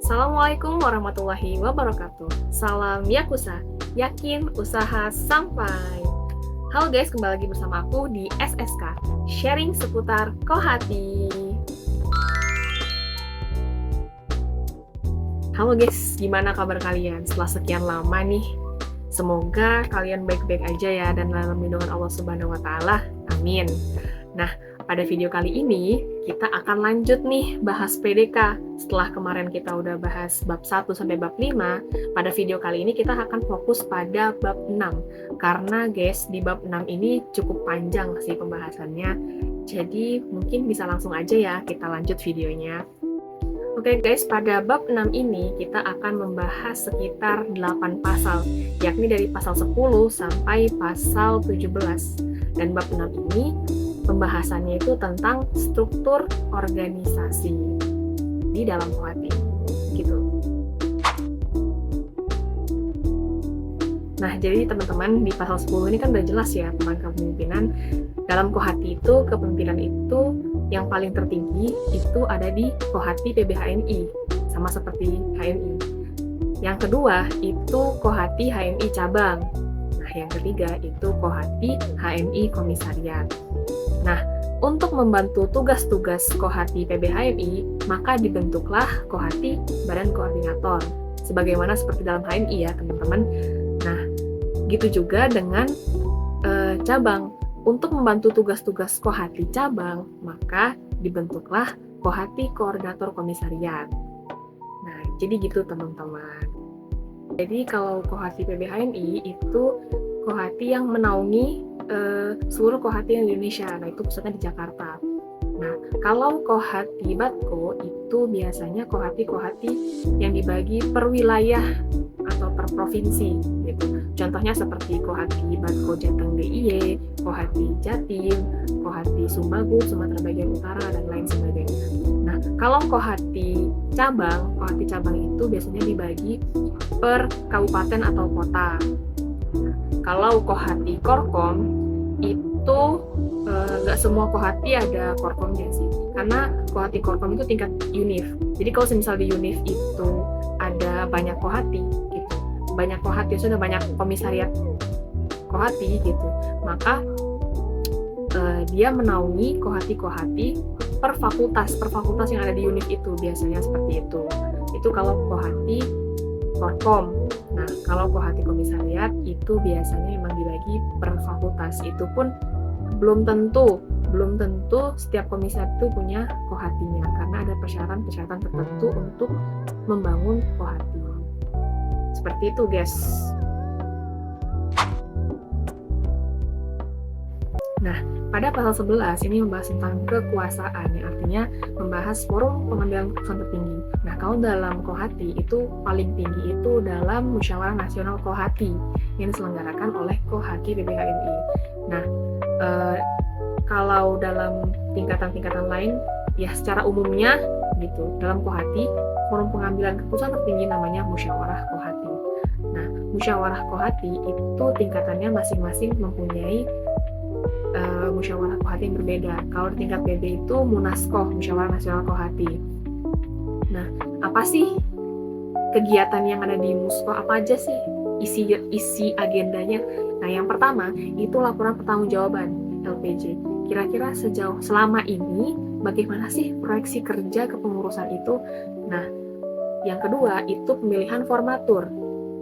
Assalamualaikum warahmatullahi wabarakatuh. Salam Yakuza, yakin usaha sampai. Halo guys, kembali lagi bersama aku di SSK, sharing seputar Kohati. Halo guys, gimana kabar kalian setelah sekian lama nih? Semoga kalian baik-baik aja ya dan dalam lindungan Allah Subhanahu wa Ta'ala. Amin. Nah, pada video kali ini kita akan lanjut nih bahas PDK. Setelah kemarin kita udah bahas bab 1 sampai bab 5, pada video kali ini kita akan fokus pada bab 6. Karena guys, di bab 6 ini cukup panjang sih pembahasannya. Jadi mungkin bisa langsung aja ya kita lanjut videonya. Oke guys, pada bab 6 ini kita akan membahas sekitar 8 pasal, yakni dari pasal 10 sampai pasal 17. Dan bab 6 ini pembahasannya itu tentang struktur organisasi di dalam Kohati, gitu. Nah, jadi teman-teman di pasal 10 ini kan udah jelas ya tentang kepemimpinan. Dalam Kohati itu, kepemimpinan itu yang paling tertinggi itu ada di Kohati PBHMI, sama seperti HMI. Yang kedua itu Kohati HMI cabang. Nah, yang ketiga itu Kohati HMI komisariat. Nah, untuk membantu tugas-tugas Kohati PBHMI, maka dibentuklah Kohati Badan Koordinator. Sebagaimana seperti dalam HMI ya, teman-teman. Nah, gitu juga dengan cabang. Untuk membantu tugas-tugas Kohati cabang, maka dibentuklah Kohati Koordinator Komisariat. Nah, jadi gitu teman-teman. Jadi kalau Kohati PBHMI itu Kohati yang menaungi seluruh Kohati yang di Indonesia, nah itu pusatnya di Jakarta. Nah, kalau Kohati Batko itu biasanya Kohati-Kohati yang dibagi per wilayah atau per provinsi gitu. Contohnya seperti Kohati Batko Jateng DIY, Kohati Jatim, Kohati Sumbagu, Sumatera bagian utara, dan lain sebagainya. Nah, kalau Kohati cabang itu biasanya dibagi per kabupaten atau kota. Nah, kalau Kohati Korkom itu nggak semua Kohati ada Korkomnya sih, karena Kohati Korkom itu tingkat univ. Jadi kalau misal di univ itu ada banyak Kohati gitu, banyak Kohati, sudah banyak komisariat Kohati gitu, maka dia menaungi Kohati-Kohati per fakultas yang ada di univ itu, biasanya seperti itu. Itu kalau Kohati Korkom. Nah, kalau Kohati komisariat itu biasanya memang dibagi per fakultas. Itu pun belum tentu setiap komisariat itu punya Kohatinya, karena ada persyaratan tertentu untuk membangun Kohati. Seperti itu, guys. Nah, pada pasal 11 ini membahas tentang kekuasaan, yang artinya membahas forum pengambilan keputusan tertinggi. Nah, kalau dalam Kohati itu paling tinggi itu dalam Musyawarah Nasional Kohati yang diselenggarakan oleh Kohati PBHMI. Nah, kalau dalam tingkatan-tingkatan lain, ya secara umumnya gitu, dalam Kohati forum pengambilan keputusan tertinggi namanya Musyawarah Kohati. Nah, Musyawarah Kohati itu tingkatannya masing-masing mempunyai musyawarah Kohati yang berbeda. Kalau di tingkat PB itu Munaskoh, Musyawarah Nasional Kohati. Nah, apa sih kegiatan yang ada di Musko? Apa aja sih isi agendanya? Nah, yang pertama itu laporan pertanggungjawaban LPJ. Kira-kira selama ini bagaimana sih proyeksi kerja kepengurusan itu? Nah, yang kedua itu pemilihan formatur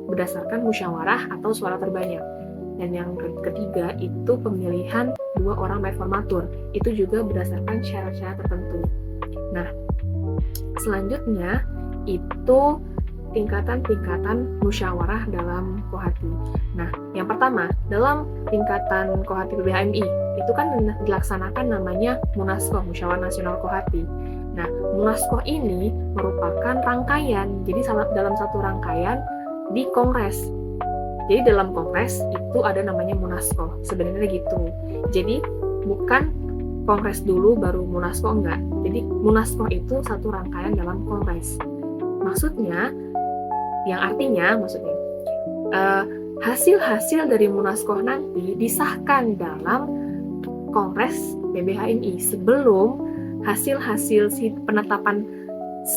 berdasarkan musyawarah atau suara terbanyak. Dan yang ketiga itu pemilihan 2 orang reformatur, itu juga berdasarkan syarat-syarat tertentu. Nah, selanjutnya itu tingkatan-tingkatan musyawarah dalam Kohati. Nah, yang pertama, dalam tingkatan Kohati PBHMI, itu kan dilaksanakan namanya Munaskoh, Musyawarah Nasional Kohati. Nah, Munaskoh ini merupakan rangkaian, jadi dalam satu rangkaian di Kongres. Jadi dalam Kongres itu ada namanya Munaskoh, sebenarnya gitu. Jadi bukan Kongres dulu baru Munaskoh, enggak. Jadi Munaskoh itu satu rangkaian dalam Kongres. Maksudnya, yang artinya hasil-hasil dari Munaskoh nanti disahkan dalam Kongres PBHMI sebelum hasil-hasil penetapan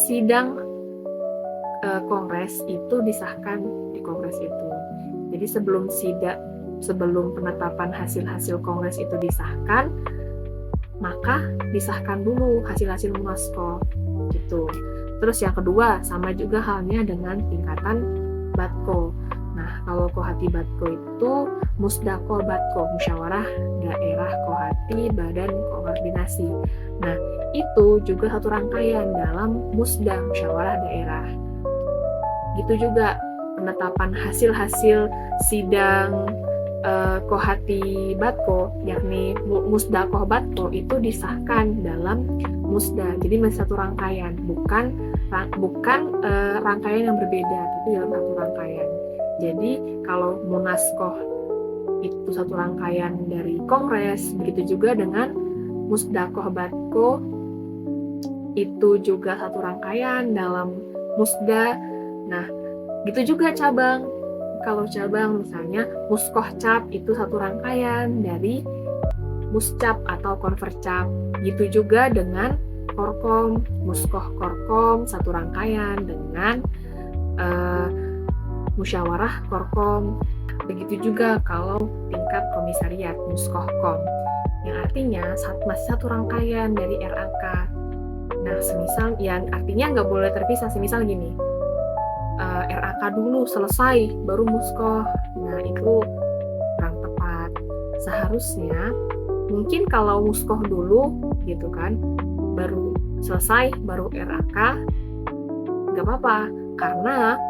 sidang kongres itu disahkan di kongres itu. Jadi sebelum penetapan hasil-hasil kongres itu disahkan, maka disahkan dulu hasil-hasil munaskoh gitu. Terus yang kedua, sama juga halnya dengan tingkatan Batko. Nah, kalau Kohati Batko itu Musdako Batko, musyawarah daerah Kohati Badan Koordinasi. Nah, itu juga satu rangkaian dalam Musda, musyawarah daerah. Gitu juga penetapan hasil-hasil sidang Kohati Batko, yakni Musdakoh Batko, itu disahkan dalam Musda. Jadi masih satu rangkaian, bukan rangkaian yang berbeda, tapi dalam satu rangkaian. Jadi kalau Munaskoh itu satu rangkaian dari Kongres, begitu juga dengan Musdakoh Batko itu juga satu rangkaian dalam Musda. Nah, gitu juga cabang. Kalau cabang misalnya Muskoh Cap itu satu rangkaian dari Muscap atau Konvercap. Gitu juga dengan Korkom, Muskoh Korkom satu rangkaian dengan Musyawarah Korkom. Begitu juga kalau tingkat komisariat Muskohkom, yang artinya masih satu rangkaian dari RAK. Nah, semisal yang artinya nggak boleh terpisah. Semisal gini, RAK dulu selesai baru Muskoh. Nah, itu kurang tepat. Seharusnya mungkin kalau Muskoh dulu gitu kan, baru selesai baru RAK, nggak apa-apa, karena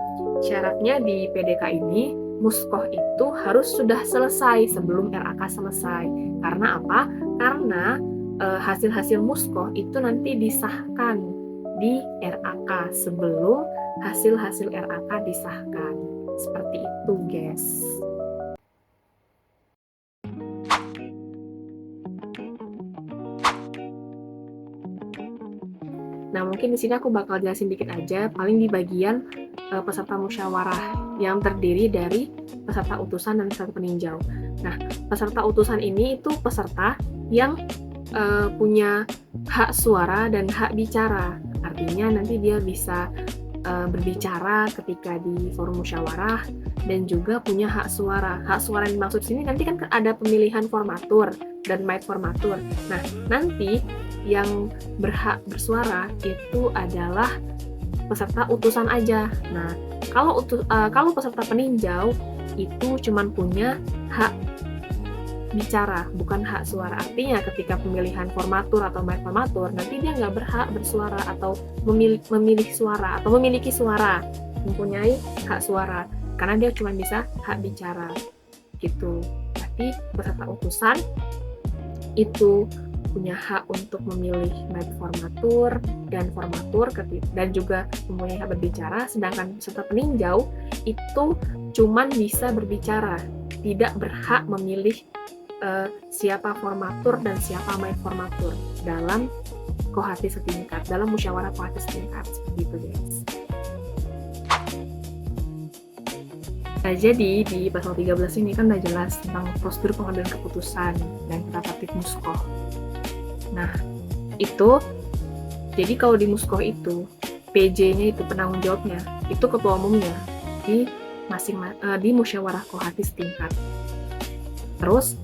syaratnya di PDK ini Muskoh itu harus sudah selesai sebelum RAK selesai. Karena apa? Karena hasil-hasil Muskoh itu nanti disahkan di RAK sebelum hasil-hasil RAK disahkan. Seperti itu, guys. Nah, mungkin di sini aku bakal jelasin dikit aja, paling di bagian peserta musyawarah yang terdiri dari peserta utusan dan peserta peninjau. Nah, peserta utusan ini itu peserta yang punya hak suara dan hak bicara. Artinya nanti dia bisa berbicara ketika di forum musyawarah dan juga punya hak suara. Hak suara yang dimaksud sini nanti kan ada pemilihan formatur dan maid formatur. Nah, nanti yang berhak bersuara itu adalah peserta utusan aja. Nah, kalau peserta peninjau itu cuman punya hak bicara, bukan hak suara. Artinya ketika pemilihan formatur atau maid formatur, nanti dia nggak berhak bersuara atau memilih suara atau memiliki suara, mempunyai hak suara, karena dia cuma bisa hak bicara gitu. Berarti peserta utusan itu punya hak untuk memilih maid formatur dan formatur dan juga mempunyai hak berbicara, sedangkan peserta peninjau itu cuman bisa berbicara, tidak berhak memilih siapa formatur dan siapa maid formatur dalam kohati setingkat, dalam musyawarah kohati setingkat, seperti itu, guys. Nah, jadi di pasal 13 ini kan udah jelas tentang prosedur pengambilan keputusan dan tata tertib muskoh. Nah, itu jadi kalau di muskoh itu PJ-nya itu penanggung jawabnya itu ketua umumnya di musyawarah kohati setingkat. Terus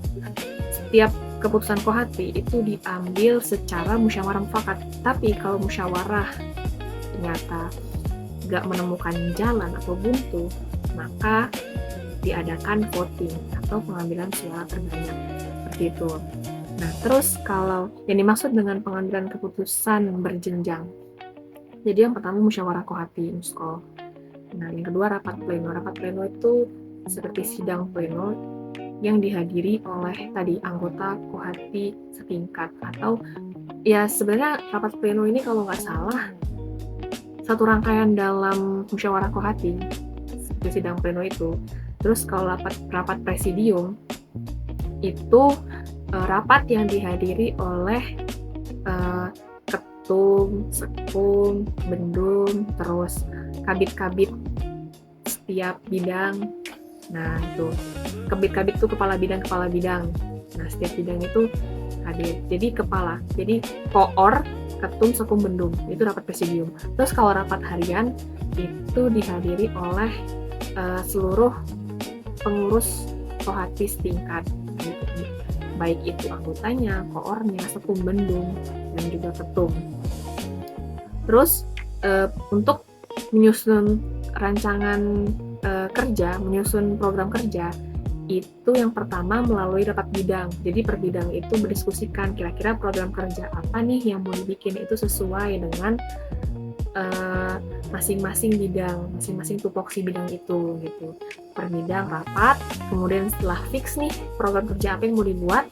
setiap keputusan kohati itu diambil secara musyawarah mufakat. Tapi kalau musyawarah ternyata nggak menemukan jalan atau buntu, maka diadakan voting atau pengambilan suara terbanyak, seperti itu. Nah, terus kalau yang dimaksud dengan pengambilan keputusan berjenjang, jadi yang pertama musyawarah kohati muskoh. Nah, yang kedua rapat pleno. Rapat pleno itu seperti sidang pleno yang dihadiri oleh tadi anggota kohati setingkat, atau ya sebenarnya rapat pleno ini kalau nggak salah satu rangkaian dalam musyawarah kohati seperti sidang pleno itu. Terus kalau rapat presidium itu rapat yang dihadiri oleh ketum, sekum, bendum, terus kabit-kabit setiap bidang. Nah, itu kabit-kabit itu kepala bidang. Nah, setiap bidang itu hadir. Jadi kepala. Jadi koor ketum Sekumbendung, itu rapat presidium. Terus kalau rapat harian itu dihadiri oleh seluruh pengurus Kohati setingkat, gitu. Baik itu anggotanya, koornya, Sekumbendung, dan juga ketum. Terus untuk menyusun rancangan kerja, menyusun program kerja, itu yang pertama melalui rapat bidang. Jadi per bidang itu berdiskusikan kira-kira program kerja apa nih yang mau dibikin itu sesuai dengan masing-masing bidang, masing-masing tupoksi bidang itu gitu. Per bidang rapat, kemudian setelah fix nih program kerja apa yang mau dibuat,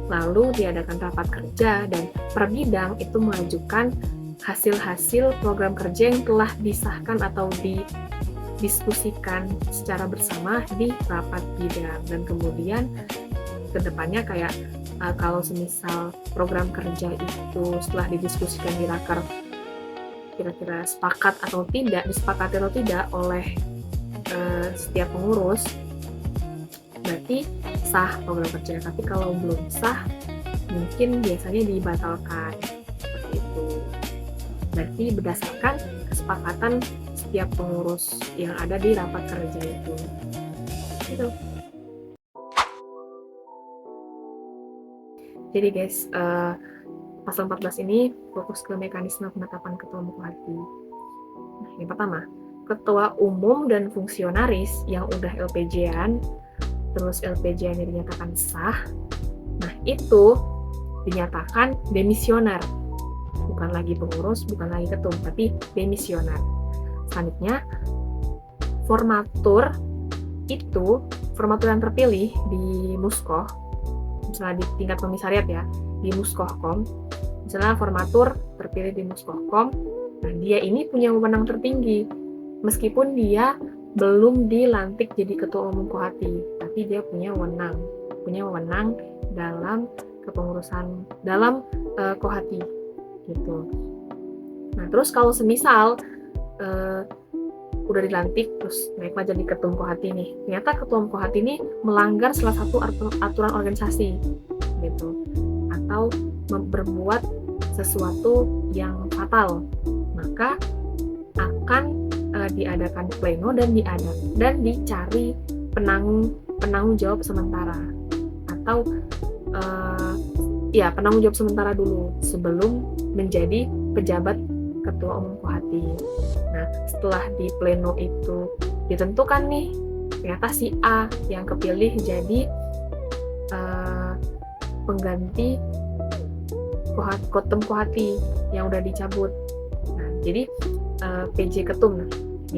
lalu diadakan rapat kerja dan per bidang itu mengajukan hasil-hasil program kerja yang telah disahkan atau didiskusikan secara bersama di rapat bidang. Dan kemudian kedepannya kayak kalau semisal program kerja itu setelah didiskusikan di raker kira-kira sepakat atau tidak, disepakati atau tidak oleh setiap pengurus, berarti sah program kerja. Tapi kalau belum sah, mungkin biasanya dibatalkan seperti itu. Berarti berdasarkan kesepakatan setiap pengurus yang ada di rapat kerja itu. Gitu. Jadi guys, pasal 14 ini fokus ke mekanisme penetapan ketua umum Kohati. Nah, yang pertama, ketua umum dan fungsionaris yang udah LPJ-an, terus LPJ yang dinyatakan sah, nah itu dinyatakan demisioner. Bukan lagi pengurus, bukan lagi ketum, tapi demisioner. Selanjutnya, formatur itu, formatur yang terpilih di Muskoh, misalnya di tingkat komisariat ya, di Muskohkom, misalnya formatur terpilih di Muskohkom, nah dia ini punya wewenang tertinggi, meskipun dia belum dilantik jadi ketua umum Kohati, tapi dia punya wewenang dalam kepengurusan, dalam Kohati, gitu. Nah terus kalau semisal udah dilantik terus naiklah jadi ketum Kohati nih, ternyata ketua Kohati ini melanggar salah satu aturan organisasi gitu, atau berbuat sesuatu yang fatal, maka akan diadakan pleno dan dicari penanggung jawab sementara, atau penanggung jawab sementara dulu sebelum menjadi pejabat ketua umum Kohati. Nah, setelah di pleno itu ditentukan nih, ternyata si A yang kepilih jadi pengganti ketum Kohati yang udah dicabut. Nah, jadi PJ ketum. Nah,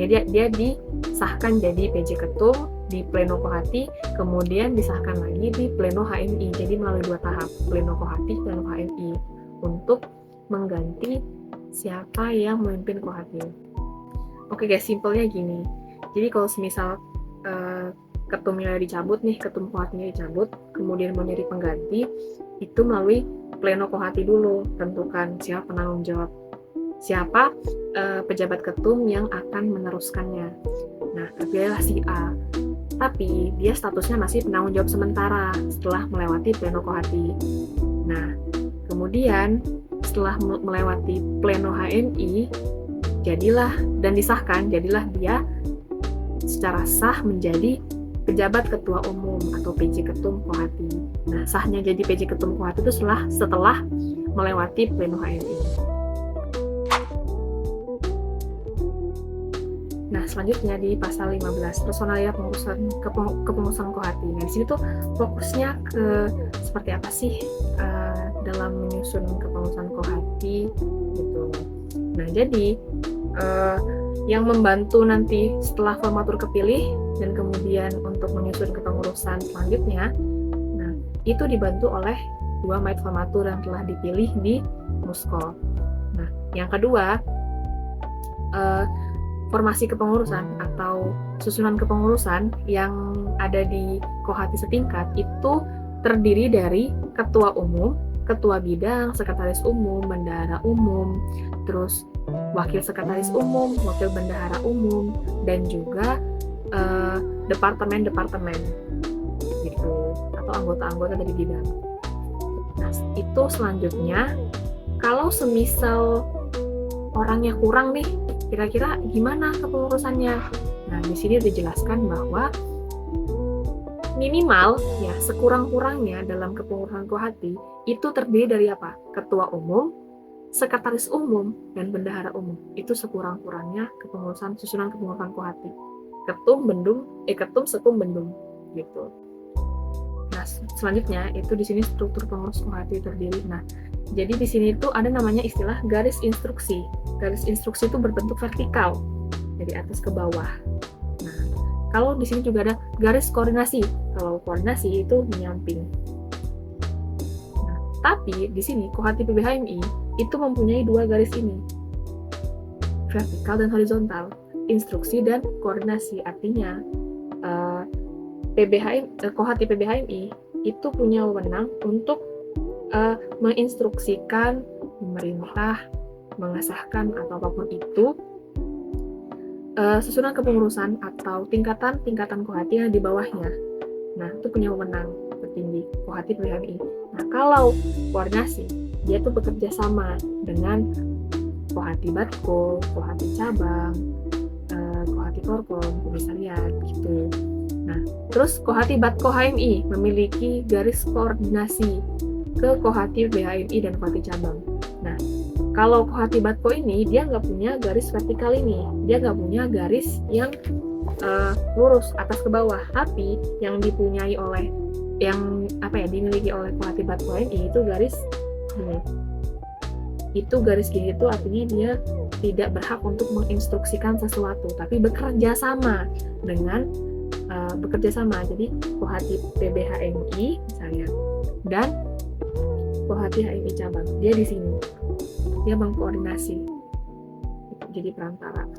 dia disahkan jadi PJ ketum di pleno Kohati, kemudian disahkan lagi di pleno HMI. Jadi melalui 2 tahap, pleno Kohati, pleno HMI, untuk mengganti siapa yang memimpin Kohati. Oke guys, simpelnya gini. Jadi kalau semisal ketumnya dicabut nih, ketum Kohatinya dicabut, kemudian mau nyari pengganti, itu melalui pleno Kohati dulu, tentukan siapa penanggung jawab, siapa pejabat ketum yang akan meneruskannya. Nah, terpilihlah si A, tapi dia statusnya masih penanggung jawab sementara setelah melewati pleno Kohati. Nah, kemudian setelah melewati pleno HMI, jadilah dan disahkan, jadilah dia secara sah menjadi pejabat ketua umum atau PJ ketum Kohati. Nah, sahnya jadi PJ ketum Kohati itu setelah melewati pleno HMI. Nah, selanjutnya di pasal 15, personalia kepengurusan Kohati. Nah, di sini tuh fokusnya ke seperti apa sih dalam menyusun kepengurusan Kohati gitu. Nah, jadi yang membantu nanti setelah formatur kepilih dan kemudian untuk menyusun kepengurusan selanjutnya, nah itu dibantu oleh 2 mayit formatur yang telah dipilih di Muskoh. Nah, yang kedua, formasi kepengurusan atau susunan kepengurusan yang ada di Kohati setingkat itu terdiri dari ketua umum, ketua bidang, sekretaris umum, bendahara umum, terus wakil sekretaris umum, wakil bendahara umum, dan juga departemen-departemen gitu, atau anggota-anggota dari bidang. Nah, itu selanjutnya kalau semisal orangnya kurang nih, kira-kira gimana kepengurusannya? Nah, di sini dijelaskan bahwa minimal ya sekurang-kurangnya dalam kepengurusan Kohati itu terdiri dari apa? Ketua umum, sekretaris umum, dan bendahara umum. Itu sekurang-kurangnya susunan kepengurusan Kohati. Ketum, sekum, bendum gitu. Nah, selanjutnya itu di sini struktur pengurus Kohati terdiri. Nah, jadi di sini itu ada namanya istilah garis instruksi. Garis instruksi itu berbentuk vertikal dari atas ke bawah. Nah, kalau di sini juga ada garis koordinasi. Kalau koordinasi itu menyamping. Nah, tapi di sini Kohati PBHMI itu mempunyai dua garis ini, vertikal dan horizontal, instruksi dan koordinasi. Artinya Kohati PBHMI itu punya wewenang untuk menginstruksikan pemerintah, mengesahkan atau apapun itu susunan kepengurusan atau tingkatan Kohati yang di bawahnya. Nah, itu punya wewenang tertinggi Kohati PBHMI. Nah, kalau koordinasi, dia tuh bekerja sama dengan Kohati Batko, Kohati Cabang, Kohati Korkom, komisariat gitu. Nah, terus Kohati Batko HMI memiliki garis koordinasi ke Kohati PBHMI dan Kohati Cabang. Nah, kalau Kohati Batko ini dia nggak punya garis vertikal ini, dia nggak punya garis yang lurus atas ke bawah, tapi yang dimiliki oleh Kohati Batko HMI itu garis gini. Itu garis gini itu artinya dia tidak berhak untuk menginstruksikan sesuatu, tapi bekerja sama. Jadi Kohati PBHMI misalnya dan Kohati HMI cabang, dia di sini, dia mengkoordinasi, jadi perantara,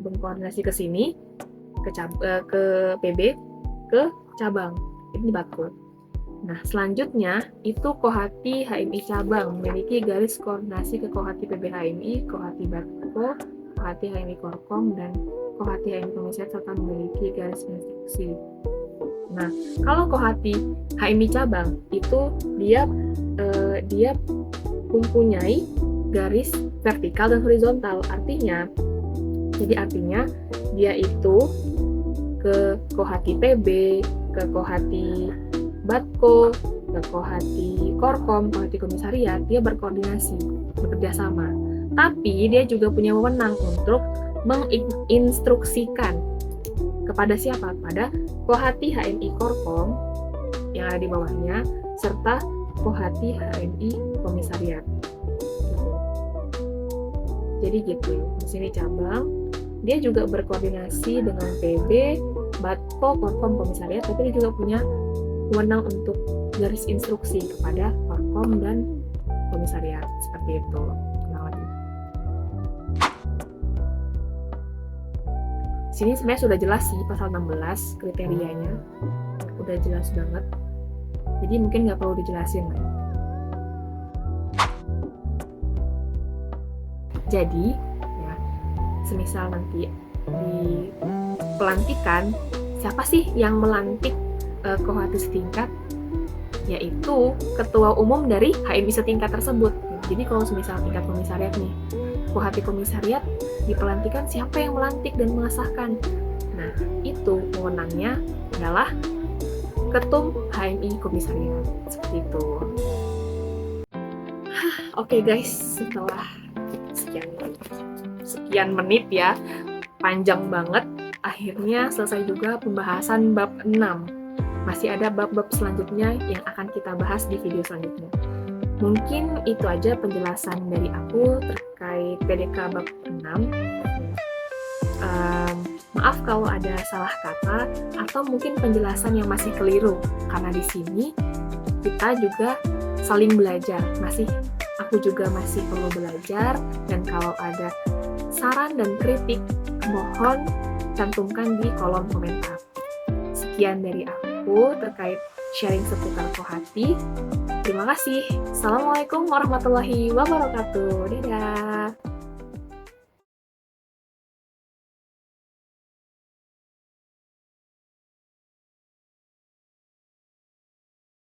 mengkoordinasi ke sini, ke PB, ke cabang, ini Batko. Nah, selanjutnya itu Kohati HMI cabang memiliki garis koordinasi ke Kohati PBHMI, Kohati Batko, Kohati HMI Korkom, dan Kohati HMI Komisariat serta memiliki garis instruksi. Nah, kalau Kohati HMI cabang itu dia mempunyai garis vertikal dan horizontal. Artinya dia itu ke Kohati PB, ke Kohati Batko, ke Kohati Korkom, Kohati Komisariat, dia berkoordinasi, bekerja sama. Tapi dia juga punya wewenang untuk menginstruksikan kepada siapa? Pada Kohati HMI Korkom yang ada di bawahnya, serta Kohati HMI Komisariat. Jadi gitu, di sini cabang, dia juga berkoordinasi dengan PB, Batko, Korkom, Komisariat, tapi dia juga punya wewenang untuk garis instruksi kepada Korkom dan Komisariat, seperti itu. Sini sebenarnya sudah jelas sih pasal 16 kriterianya, udah jelas banget. Jadi mungkin nggak perlu dijelasin lagi. Jadi ya, semisal nanti di pelantikan, siapa sih yang melantik Kohati setingkat? Yaitu ketua umum dari HMI setingkat tersebut. Jadi kalau semisal tingkat komisariat nih, Kohati Komisariat dipelantikan, siapa yang melantik dan mengesahkan? Nah, itu wewenangnya adalah Ketum HMI Komisariat. Seperti itu. Oke guys, setelah sekian menit ya, panjang banget, akhirnya selesai juga pembahasan bab 6. Masih ada bab-bab selanjutnya yang akan kita bahas di video selanjutnya. Mungkin itu aja penjelasan dari aku terkait PDK bab 6. Maaf kalau ada salah kata atau mungkin penjelasan yang masih keliru, karena di sini kita juga saling belajar. Aku juga masih perlu belajar, dan kalau ada saran dan kritik, mohon cantumkan di kolom komentar. Sekian dari aku terkait sharing seputar Kohati. Terima kasih. Assalamualaikum warahmatullahi wabarakatuh. Dadah.